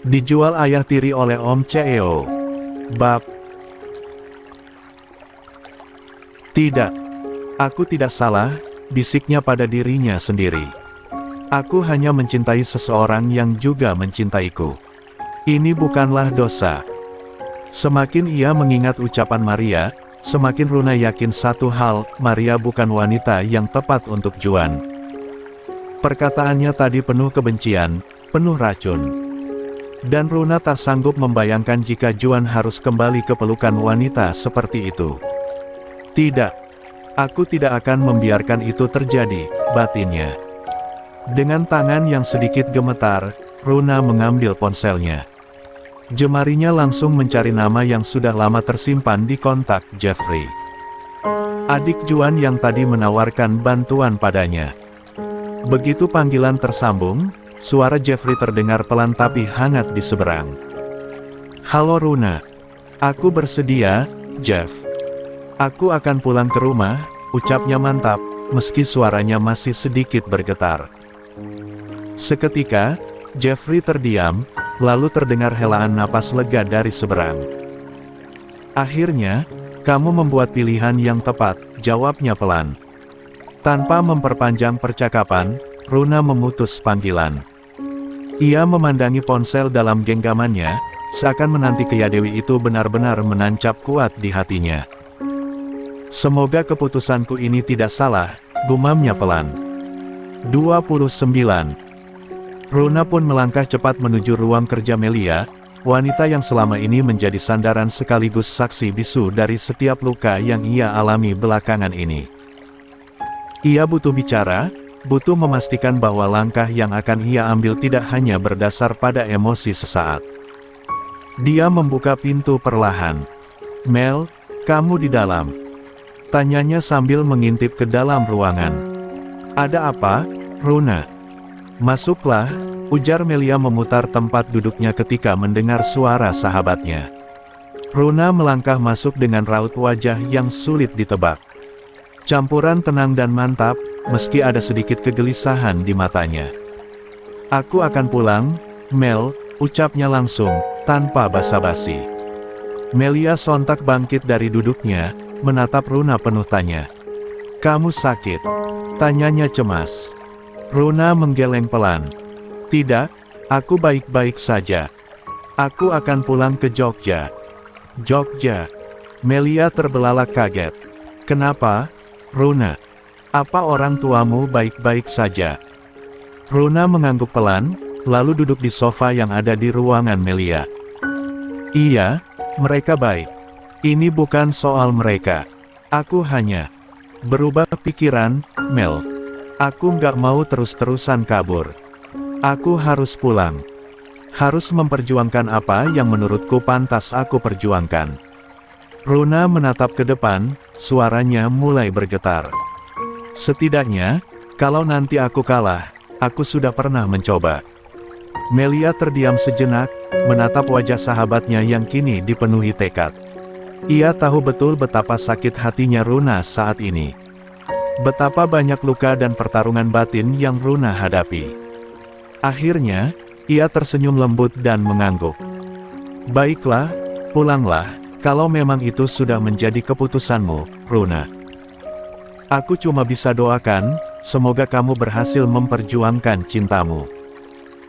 Dijual ayah tiri oleh Om Cheo. Bab. Tidak. Aku tidak salah, bisiknya pada dirinya sendiri. Aku hanya mencintai seseorang yang juga mencintaiku. Ini bukanlah dosa. Semakin ia mengingat ucapan Maria, semakin Runa yakin satu hal, Maria bukan wanita yang tepat untuk Juan. Perkataannya tadi penuh kebencian, penuh racun. Dan Runa tak sanggup membayangkan jika Juan harus kembali ke pelukan wanita seperti itu. Tidak. Aku tidak akan membiarkan itu terjadi, batinnya. Dengan tangan yang sedikit gemetar, Runa mengambil ponselnya. Jemarinya langsung mencari nama yang sudah lama tersimpan di kontak Jeffrey. Adik Juan yang tadi menawarkan bantuan padanya. Begitu panggilan tersambung, suara Jeffrey terdengar pelan tapi hangat di seberang. "Halo Runa. Aku bersedia, Jeff. Aku akan pulang ke rumah," ucapnya mantap, meski suaranya masih sedikit bergetar. Seketika, Jeffrey terdiam, lalu terdengar helaan napas lega dari seberang. "Akhirnya, kamu membuat pilihan yang tepat," jawabnya pelan. Tanpa memperpanjang percakapan, Runa memutus panggilan. Ia memandangi ponsel dalam genggamannya, seakan menanti Keyadewi itu benar-benar menancap kuat di hatinya. "Semoga keputusanku ini tidak salah," gumamnya pelan. 29. Runa pun melangkah cepat menuju ruang kerja Melia, wanita yang selama ini menjadi sandaran sekaligus saksi bisu dari setiap luka yang ia alami belakangan ini. Ia butuh bicara, butuh memastikan bahwa langkah yang akan ia ambil tidak hanya berdasar pada emosi sesaat. Dia membuka pintu perlahan. "Mel, kamu di dalam?" tanyanya sambil mengintip ke dalam ruangan. "Ada apa, Runa?" "Masuklah," ujar Melia memutar tempat duduknya ketika mendengar suara sahabatnya. Runa melangkah masuk dengan raut wajah yang sulit ditebak. Campuran tenang dan mantap, meski ada sedikit kegelisahan di matanya. "Aku akan pulang, Mel," ucapnya langsung, tanpa basa-basi. Melia sontak bangkit dari duduknya, menatap Runa penuh tanya. "Kamu sakit?" tanyanya cemas. Runa menggeleng pelan. "Tidak, aku baik-baik saja. Aku akan pulang ke Jogja." "Jogja?" Melia terbelalak kaget. "Kenapa, Runa? Apa orang tuamu baik-baik saja?" Runa mengangguk pelan, lalu duduk di sofa yang ada di ruangan Melia. "Iya, mereka baik. Ini bukan soal mereka. Aku hanya berubah pikiran, Mel. Aku nggak mau terus-terusan kabur. Aku harus pulang. Harus memperjuangkan apa yang menurutku pantas aku perjuangkan." Runa menatap ke depan, suaranya mulai bergetar. "Setidaknya, kalau nanti aku kalah, aku sudah pernah mencoba." Melia terdiam sejenak, menatap wajah sahabatnya yang kini dipenuhi tekad. Ia tahu betul betapa sakit hatinya Runa saat ini. Betapa banyak luka dan pertarungan batin yang Runa hadapi. Akhirnya, ia tersenyum lembut dan mengangguk. "Baiklah, pulanglah, kalau memang itu sudah menjadi keputusanmu, Runa. Aku cuma bisa doakan, semoga kamu berhasil memperjuangkan cintamu."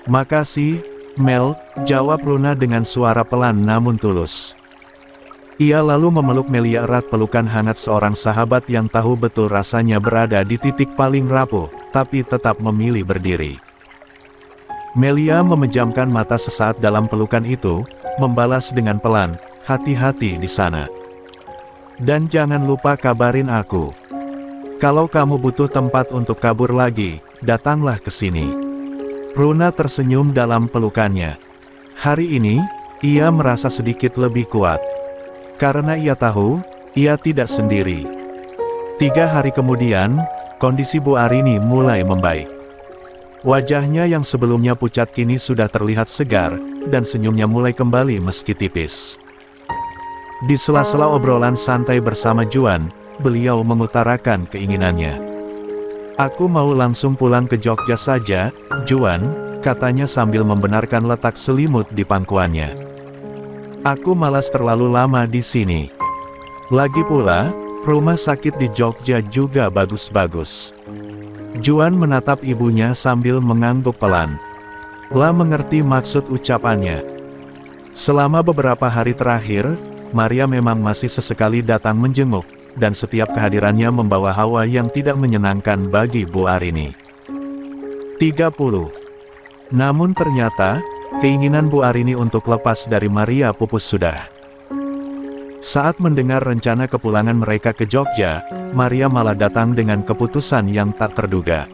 "Makasih, Mel," jawab Runa dengan suara pelan namun tulus. Ia lalu memeluk Melia erat, pelukan hangat seorang sahabat yang tahu betul rasanya berada di titik paling rapuh, tapi tetap memilih berdiri. Melia memejamkan mata sesaat dalam pelukan itu, membalas dengan pelan, "Hati-hati di sana. Dan jangan lupa kabarin aku. Kalau kamu butuh tempat untuk kabur lagi, datanglah ke sini." Runa tersenyum dalam pelukannya. Hari ini, ia merasa sedikit lebih kuat. Karena ia tahu, ia tidak sendiri. 3 hari kemudian, kondisi Bu Arini mulai membaik. Wajahnya yang sebelumnya pucat kini sudah terlihat segar, dan senyumnya mulai kembali meski tipis. Di sela-sela obrolan santai bersama Juan, beliau mengutarakan keinginannya. "Aku mau langsung pulang ke Jogja saja, Juan," katanya sambil membenarkan letak selimut di pangkuannya. Aku malas terlalu lama di sini. Lagi pula, rumah sakit di Jogja juga bagus-bagus. Juan menatap ibunya sambil mengangguk pelan. La mengerti maksud ucapannya. Selama beberapa hari terakhir, Maria memang masih sesekali datang menjenguk, dan setiap kehadirannya membawa hawa yang tidak menyenangkan bagi Bu Arini. 30. Namun ternyata, keinginan Bu Arini untuk lepas dari Maria pupus sudah. Saat mendengar rencana kepulangan mereka ke Jogja, Maria malah datang dengan keputusan yang tak terduga.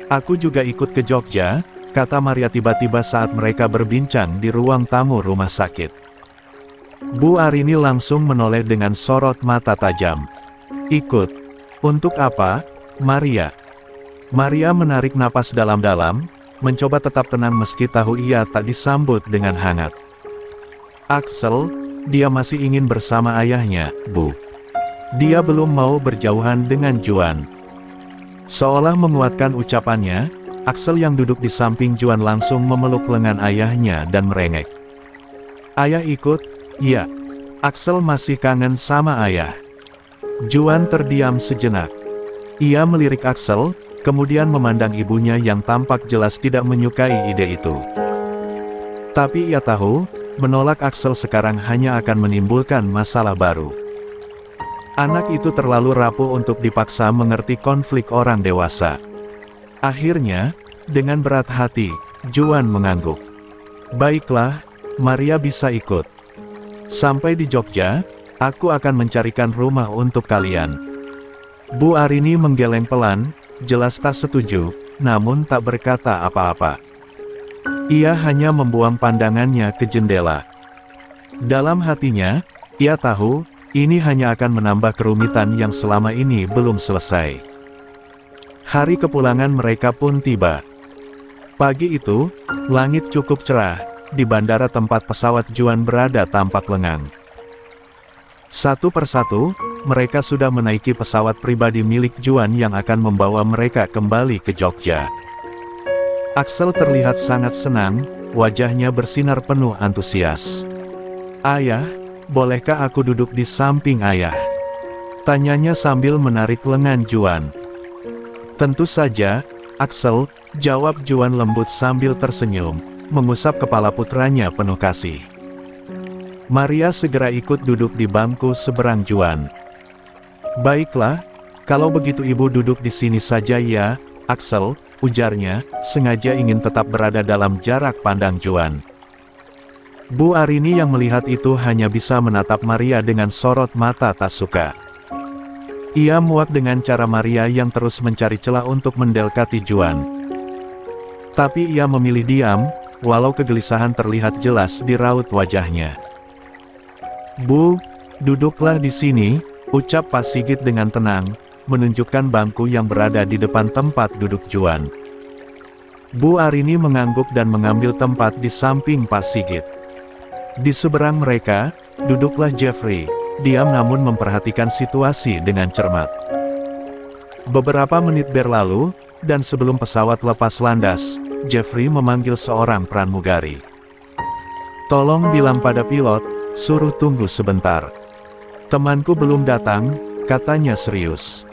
Aku juga ikut ke Jogja, kata Maria tiba-tiba saat mereka berbincang di ruang tamu rumah sakit. Bu Arini langsung menoleh dengan sorot mata tajam. Ikut? Untuk apa, Maria? Maria menarik napas dalam-dalam, mencoba tetap tenang meski tahu ia tak disambut dengan hangat. Axel, dia masih ingin bersama ayahnya, Bu. Dia belum mau berjauhan dengan Juan. Seolah menguatkan ucapannya, Axel yang duduk di samping Juan langsung memeluk lengan ayahnya dan merengek. Ayah ikut? Iya. Axel masih kangen sama ayah. Juan terdiam sejenak. Ia melirik Axel, kemudian memandang ibunya yang tampak jelas tidak menyukai ide itu. Tapi ia tahu, menolak Axel sekarang hanya akan menimbulkan masalah baru. Anak itu terlalu rapuh untuk dipaksa mengerti konflik orang dewasa. Akhirnya, dengan berat hati, Juan mengangguk. Baiklah, Maria bisa ikut. Sampai di Jogja, aku akan mencarikan rumah untuk kalian. Bu Arini menggeleng pelan, jelas tak setuju, namun tak berkata apa-apa. Ia hanya membuang pandangannya ke jendela. Dalam hatinya, ia tahu, ini hanya akan menambah kerumitan yang selama ini belum selesai. Hari kepulangan mereka pun tiba. Pagi itu, langit cukup cerah, di bandara tempat pesawat Juan berada tampak lengang. Satu persatu, mereka sudah menaiki pesawat pribadi milik Juan yang akan membawa mereka kembali ke Jogja. Axel terlihat sangat senang, wajahnya bersinar penuh antusias. Ayah, bolehkah aku duduk di samping ayah? Tanyanya sambil menarik lengan Juan. Tentu saja, Axel, jawab Juan lembut sambil tersenyum, mengusap kepala putranya penuh kasih. Maria segera ikut duduk di bangku seberang Juan. Baiklah, kalau begitu ibu duduk di sini saja ya, Axel, ujarnya, sengaja ingin tetap berada dalam jarak pandang Juan. Bu Arini yang melihat itu hanya bisa menatap Maria dengan sorot mata tak suka. Ia muak dengan cara Maria yang terus mencari celah untuk mendelkati Juan. Tapi ia memilih diam, walau kegelisahan terlihat jelas di raut wajahnya. Bu, duduklah di sini, ucap Pak Sigit dengan tenang, menunjukkan bangku yang berada di depan tempat duduk Juan. Bu Arini mengangguk dan mengambil tempat di samping Pak Sigit. Di seberang mereka, duduklah Jeffrey, diam namun memperhatikan situasi dengan cermat. Beberapa menit berlalu, dan sebelum pesawat lepas landas, Jeffrey memanggil seorang pramugari. Tolong bilang pada pilot, suruh tunggu sebentar. Temanku belum datang, katanya serius.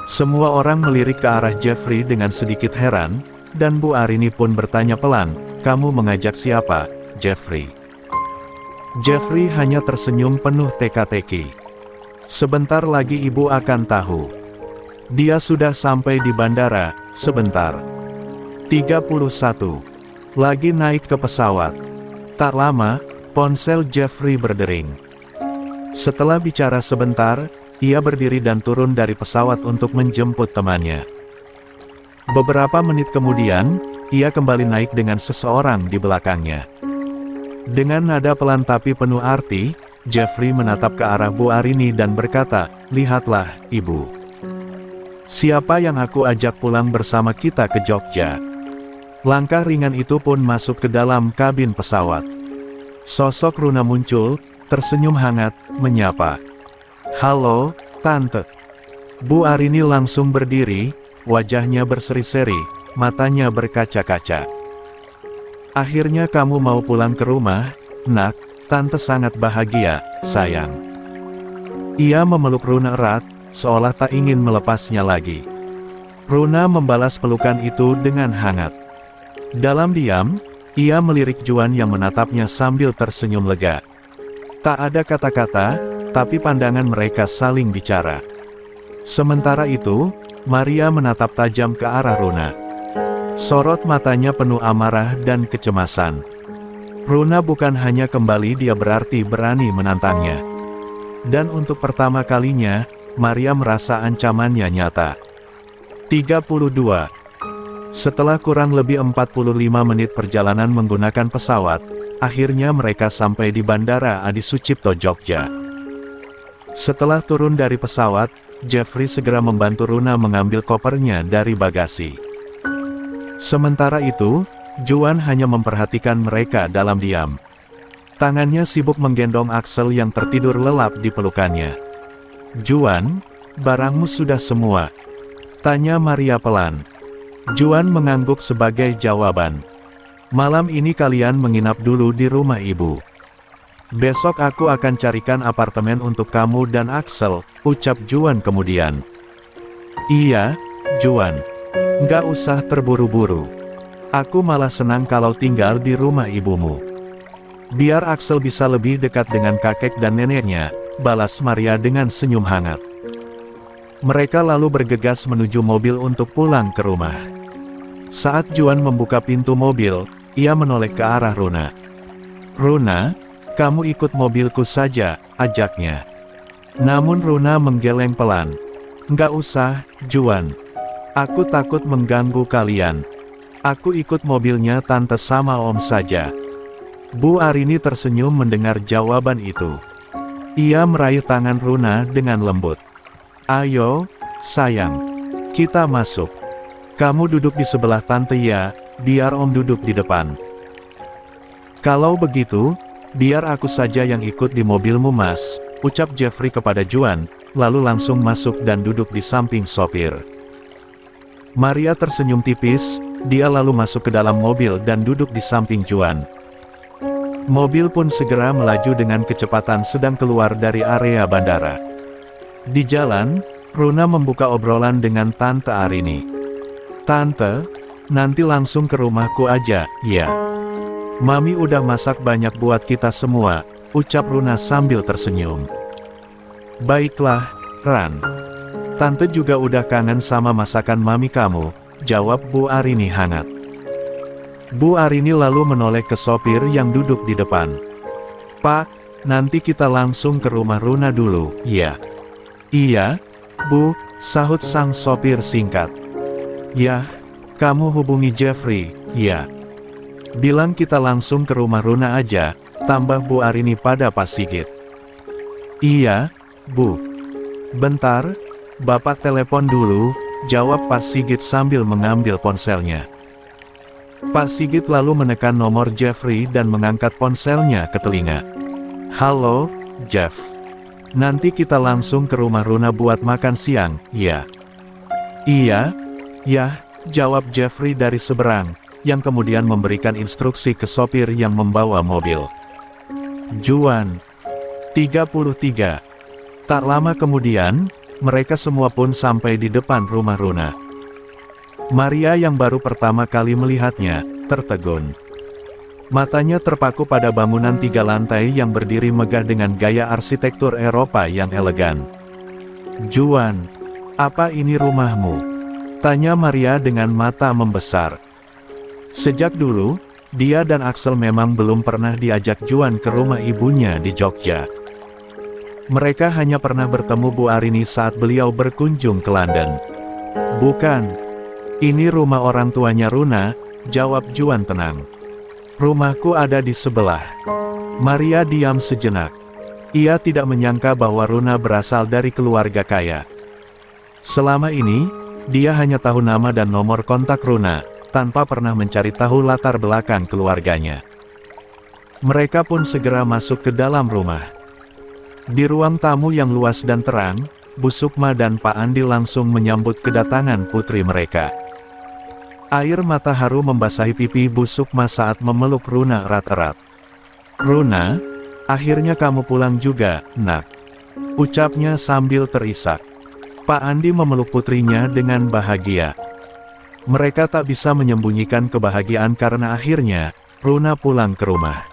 Semua orang melirik ke arah Jeffrey dengan sedikit heran, dan Bu Arini pun bertanya pelan, kamu mengajak siapa, Jeffrey? Jeffrey hanya tersenyum penuh teka-teki. Sebentar lagi ibu akan tahu. Dia sudah sampai di bandara, sebentar. 31. Lagi naik ke pesawat. Tak lama, ponsel Jeffrey berdering. Setelah bicara sebentar, ia berdiri dan turun dari pesawat untuk menjemput temannya. Beberapa menit kemudian, ia kembali naik dengan seseorang di belakangnya. Dengan nada pelan tapi penuh arti, Jeffrey menatap ke arah Bu Arini dan berkata, lihatlah, ibu. Siapa yang aku ajak pulang bersama kita ke Jogja? Langkah ringan itu pun masuk ke dalam kabin pesawat. Sosok Runa muncul, tersenyum hangat, menyapa. Halo, Tante. Bu Arini langsung berdiri, wajahnya berseri-seri. matanya berkaca-kaca. Akhirnya kamu mau pulang ke rumah, nak? Tante sangat bahagia, sayang. Ia memeluk Runa erat, seolah tak ingin melepasnya lagi. Runa membalas pelukan itu dengan hangat. Dalam diam, ia melirik Juan yang menatapnya sambil tersenyum lega. Tak ada kata-kata, tapi pandangan mereka saling bicara. Sementara itu, Maria menatap tajam ke arah Runa. Sorot matanya penuh amarah dan kecemasan. Runa bukan hanya kembali, dia berarti berani menantangnya. Dan untuk pertama kalinya, Maria merasa ancamannya nyata. 32. Setelah kurang lebih 45 menit perjalanan menggunakan pesawat, akhirnya mereka sampai di Bandara Adi Sucipto, Jogja. Setelah turun dari pesawat, Jeffrey segera membantu Runa mengambil kopernya dari bagasi. Sementara itu, Juan hanya memperhatikan mereka dalam diam. Tangannya sibuk menggendong Axel yang tertidur lelap di pelukannya. "Juan, barangmu sudah semua?" tanya Maria pelan. Juan mengangguk sebagai jawaban. "Malam ini kalian menginap dulu di rumah ibu. Besok aku akan carikan apartemen untuk kamu dan Axel," ucap Juan kemudian. "Iya, Juan. Nggak usah terburu-buru. Aku malah senang kalau tinggal di rumah ibumu. Biar Axel bisa lebih dekat dengan kakek dan neneknya," balas Maria dengan senyum hangat. Mereka lalu bergegas menuju mobil untuk pulang ke rumah. Saat Juan membuka pintu mobil, ia menoleh ke arah Runa. "Runa, kamu ikut mobilku saja," ajaknya. Namun Runa menggeleng pelan. "Nggak usah, Juan. Aku takut mengganggu kalian. Aku ikut mobilnya tante sama om saja." Bu Arini tersenyum mendengar jawaban itu. Ia meraih tangan Runa dengan lembut. "Ayo, sayang. Kita masuk. Kamu duduk di sebelah tante ya, biar om duduk di depan." "Kalau begitu, biar aku saja yang ikut di mobilmu mas," ucap Jeffrey kepada Juan, lalu langsung masuk dan duduk di samping sopir. Maria tersenyum tipis, dia lalu masuk ke dalam mobil dan duduk di samping Juan. Mobil pun segera melaju dengan kecepatan sedang keluar dari area bandara. Di jalan, Runa membuka obrolan dengan Tante Arini. "Tante, nanti langsung ke rumahku aja, ya? Mami udah masak banyak buat kita semua," ucap Runa sambil tersenyum. "Baiklah, Ran. Tante juga udah kangen sama masakan mami kamu," jawab Bu Arini hangat. Bu Arini lalu menoleh ke sopir yang duduk di depan. "Pak, nanti kita langsung ke rumah Runa dulu, ya?" "Iya, Bu," sahut sang sopir singkat. "Yah, kamu hubungi Jeffrey, ya? Bilang kita langsung ke rumah Runa aja," tambah Bu Arini pada Pak Sigit. "Iya, Bu. Bentar, Bapak telepon dulu," jawab Pak Sigit sambil mengambil ponselnya. Pak Sigit lalu menekan nomor Jeffrey dan mengangkat ponselnya ke telinga. "Halo, Jeff. Nanti kita langsung ke rumah Runa buat makan siang, ya?" "Iya, yah," jawab Jeffrey dari seberang, yang kemudian memberikan instruksi ke sopir yang membawa mobil. Juan. 33. Tak lama kemudian, mereka semua pun sampai di depan rumah Runa. Maria yang baru pertama kali melihatnya, tertegun. Matanya terpaku pada bangunan 3 lantai yang berdiri megah dengan gaya arsitektur Eropa yang elegan. "Juan, apa ini rumahmu?" tanya Maria dengan mata membesar. Sejak dulu, dia dan Axel memang belum pernah diajak Juan ke rumah ibunya di Jogja. Mereka hanya pernah bertemu Bu Arini saat beliau berkunjung ke London. "Bukan. Ini rumah orang tuanya Runa," jawab Juan tenang. "Rumahku ada di sebelah." Maria diam sejenak. Ia tidak menyangka bahwa Runa berasal dari keluarga kaya. Selama ini, dia hanya tahu nama dan nomor kontak Runa, tanpa pernah mencari tahu latar belakang keluarganya. Mereka pun segera masuk ke dalam rumah. Di ruang tamu yang luas dan terang, Bu Sukma dan Pak Andi langsung menyambut kedatangan putri mereka. Air mata haru membasahi pipi Bu Sukma saat memeluk Runa erat-erat. "Runa, akhirnya kamu pulang juga, nak," ucapnya sambil terisak. Pak Andi memeluk putrinya dengan bahagia. Mereka tak bisa menyembunyikan kebahagiaan karena akhirnya, Runa pulang ke rumah.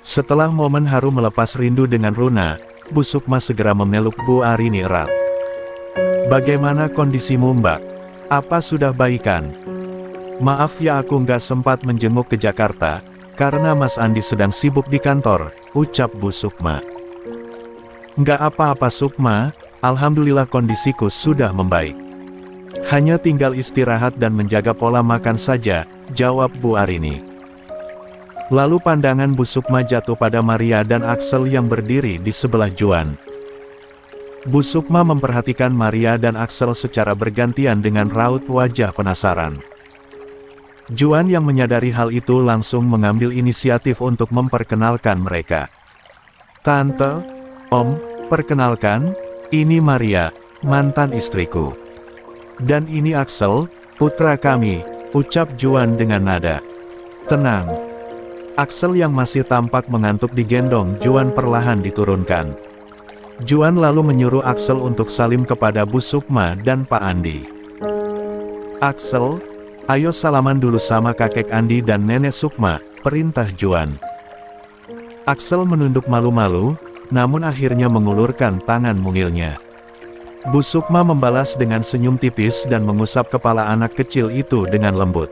Setelah momen haru melepas rindu dengan Runa, Bu Sukma segera memeluk Bu Arini erat. "Bagaimana kondisimu, Mbak? Apa sudah baikan?" "Maaf ya, aku nggak sempat menjenguk ke Jakarta, karena Mas Andi sedang sibuk di kantor," ucap Bu Sukma. "Nggak apa-apa Sukma, alhamdulillah kondisiku sudah membaik. Hanya tinggal istirahat dan menjaga pola makan saja," jawab Bu Arini. Lalu pandangan Bu Sukma jatuh pada Maria dan Axel yang berdiri di sebelah Juan. Bu Sukma memperhatikan Maria dan Axel secara bergantian dengan raut wajah penasaran. Juan yang menyadari hal itu langsung mengambil inisiatif untuk memperkenalkan mereka. "Tante, Om, perkenalkan, ini Maria, mantan istriku. Dan ini Axel, putra kami," ucap Juan dengan nada tenang. Axel yang masih tampak mengantuk digendong Juan perlahan diturunkan. Juan lalu menyuruh Axel untuk salim kepada Bu Sukma dan Pak Andi. "Axel, ayo salaman dulu sama kakek Andi dan nenek Sukma," perintah Juan. Axel menunduk malu-malu, namun akhirnya mengulurkan tangan mungilnya. Bu Sukma membalas dengan senyum tipis dan mengusap kepala anak kecil itu dengan lembut.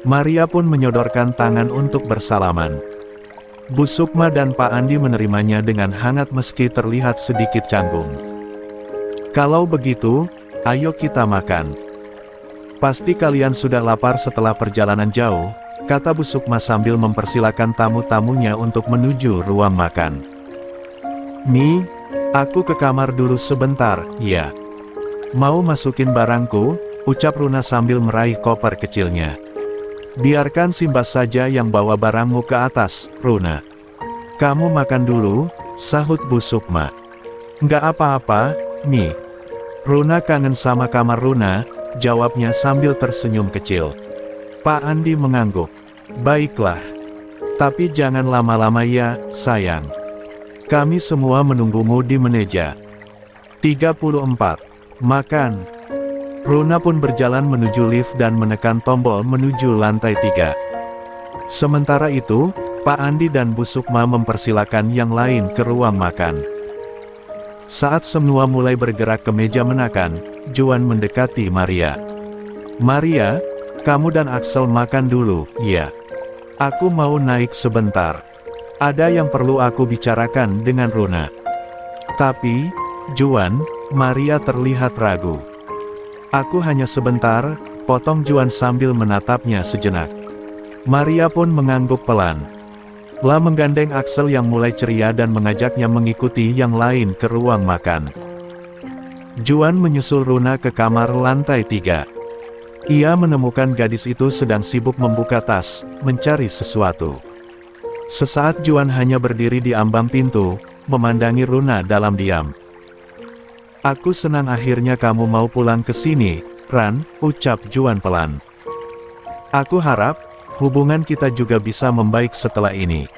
Maria pun menyodorkan tangan untuk bersalaman. Bu Sukma dan Pak Andi menerimanya dengan hangat meski terlihat sedikit canggung. "Kalau begitu, ayo kita makan. Pasti kalian sudah lapar setelah perjalanan jauh," kata Bu Sukma sambil mempersilakan tamu-tamunya untuk menuju ruang makan. "Mi, aku ke kamar dulu sebentar, ya." "Mau masukin barangku?" ucap Runa sambil meraih koper kecilnya. "Biarkan Simbas saja yang bawa barangmu ke atas, Runa. Kamu makan dulu," sahut Bu Sukma. "Nggak apa-apa, Mi. Runa kangen sama kamar Runa," jawabnya sambil tersenyum kecil. Pak Andi mengangguk. "Baiklah. Tapi jangan lama-lama ya, sayang. Kami semua menunggumu di meja 34. Makan." Runa pun berjalan menuju lift dan menekan tombol menuju lantai 3. Sementara itu, Pak Andi dan Bu Sukma mempersilakan yang lain ke ruang makan. Saat semua mulai bergerak ke meja makan, Juan mendekati Maria. "Maria, kamu dan Axel makan dulu, ya. Aku mau naik sebentar. Ada yang perlu aku bicarakan dengan Runa." "Tapi, Juan," Maria terlihat ragu. "Aku hanya sebentar," potong Juan sambil menatapnya sejenak. Maria pun mengangguk pelan. Lah menggandeng Axel yang mulai ceria dan mengajaknya mengikuti yang lain ke ruang makan. Juan menyusul Runa ke kamar lantai 3. Ia menemukan gadis itu sedang sibuk membuka tas, mencari sesuatu. Sesaat Juan hanya berdiri di ambang pintu, memandangi Runa dalam diam. "Aku senang akhirnya kamu mau pulang ke sini, Ran," ucap Juan pelan. "Aku harap, hubungan kita juga bisa membaik setelah ini."